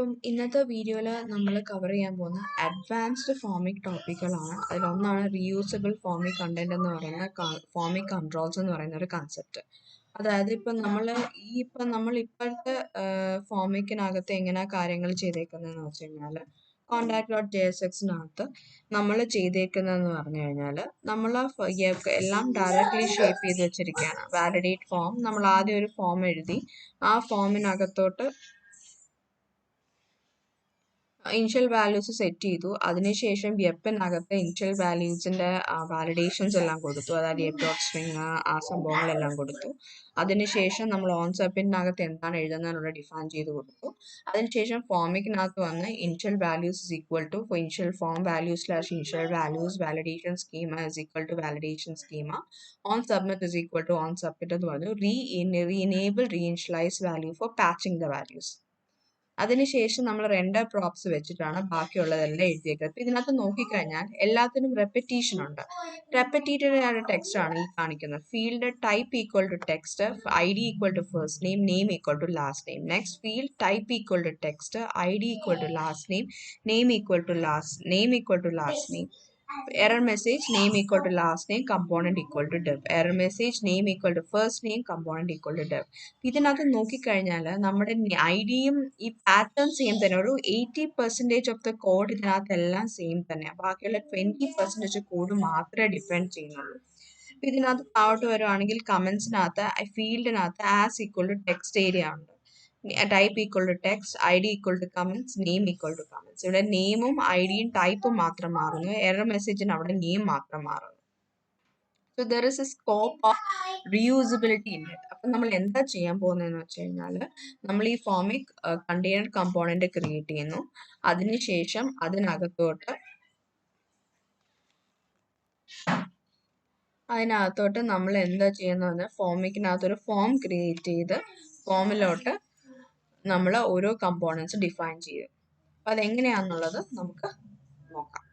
അപ്പം ഇന്നത്തെ വീഡിയോയിൽ നമ്മൾ കവർ ചെയ്യാൻ പോകുന്ന അഡ്വാൻസ്ഡ് ഫോമിക് ടോപ്പിക്കുകളാണ്. അതിലൊന്നാണ് റീയൂസബിൾ ഫോമിക് കണ്ടന്റ് എന്ന് പറയുന്ന ഫോമിക് കൺട്രോൾസ് എന്ന് പറയുന്ന ഒരു കൺസെപ്റ്റ്. അതായത് ഇപ്പം നമ്മൾ ഇപ്പോഴത്തെ ഫോമിക്കിനകത്ത് എങ്ങനെ കാര്യങ്ങൾ ചെയ്തേക്കുന്നതെന്ന് വെച്ച് കഴിഞ്ഞാൽ contact.jsxനകത്ത് നമ്മൾ ചെയ്തേക്കുന്നതെന്ന് പറഞ്ഞു കഴിഞ്ഞാൽ നമ്മൾ എല്ലാം ഡയറക്റ്റ്ലി ഷേപ്പ് ചെയ്ത് വെച്ചിരിക്കുകയാണ്. വാലിഡേറ്റ് ഫോം നമ്മൾ ആദ്യം ഒരു ഫോം എഴുതി ആ ഫോമിനകത്തോട്ട് ഇനിഷ്യൽ വാല്യൂസ് സെറ്റ് ചെയ്തു. അതിനുശേഷം വെപ്പിനകത്ത് ഇനിഷ്യൽ വാല്യൂസിന്റെ വാലിഡേഷൻസ് എല്ലാം കൊടുത്തു. അതായത് എഫ് സ്ട്രിങ് ആ സംഭവങ്ങളെല്ലാം കൊടുത്തു. അതിനുശേഷം നമ്മൾ ഓൺ സബ്മിറ്റിനകത്ത് എന്താണ് എഴുതുന്നതിനുള്ള ഡിഫൈൻ ചെയ്ത് കൊടുത്തു. അതിനുശേഷം ഫോമിക്കിനകത്ത് വന്ന് initial values is equal to initial form values / initial values validation schema is equal to validation schema on submit is equal to on submit എന്ന് പറഞ്ഞു. Reenable reinitialise value for patching the values. അതിനുശേഷം നമ്മൾ render props വെച്ചിട്ടാണ് ബാക്കിയുള്ളതെല്ലാം എഴുതിയേക്കുന്നത്. ഇതിനകത്ത് നോക്കിക്കഴിഞ്ഞാൽ എല്ലാത്തിനും repetition ഉണ്ട്. റെപ്പറ്റീറ്റഡ് ആയ ടെക്സ്റ്റ് ആണ് ഈ കാണിക്കുന്നത്. Field type equal to text, ID equal to first name, name equal to last name. Next field type equal to text, ID equal to last name, name equal to last name. Error message name equal to last name, component equal to dev. Error message name equal to first name, component equal to dev. ഇതിനകത്ത് നോക്കിക്കഴിഞ്ഞാൽ നമ്മുടെ ഐഡിയും ഈ pattern same തന്നെ. ഒരു 80% of the code ഇതിനകത്തെല്ലാം same തന്നെയാണ്. ബാക്കിയുള്ള 20% code മാത്രമേ ഡിഫറെൻറ്റ് ചെയ്യുന്നുള്ളൂ. അപ്പം ഇതിനകത്ത് താഴോട്ട് വരുവാണെങ്കിൽ കമൻസിനകത്ത് ഫീൽഡിനകത്ത് as equal to text area ഉണ്ട്. Type equal to text, ID equal to comments, name equal to comments. ഇവിടെ നെയിമും ഐഡിയും ടൈപ്പും മാത്രം മാറുന്നു. എറർ മെസ്സേജിന് അവിടെ നെയിം മാത്രം മാറുന്നു. So there is A scope of reusability in it. അപ്പം നമ്മൾ എന്താ ചെയ്യാൻ പോകുന്നതെന്ന് വെച്ച് കഴിഞ്ഞാൽ നമ്മൾ ഈ ഫോമിക് കണ്ടെയ്നർ കമ്പോണന്റ് ക്രിയേറ്റ് ചെയ്യുന്നു. അതിനുശേഷം അതിനകത്തോട്ട് നമ്മൾ എന്താ ചെയ്യുന്നത്, ഫോമിക്കിനകത്തൊരു ഫോം ക്രിയേറ്റ് ചെയ്ത് ഫോമിലോട്ട് നമ്മൾ ഓരോ കമ്പോണൻസ് ഡിഫൈൻ ചെയ്യും. അപ്പം അതെങ്ങനെയാണെന്നുള്ളത് നമുക്ക് നോക്കാം.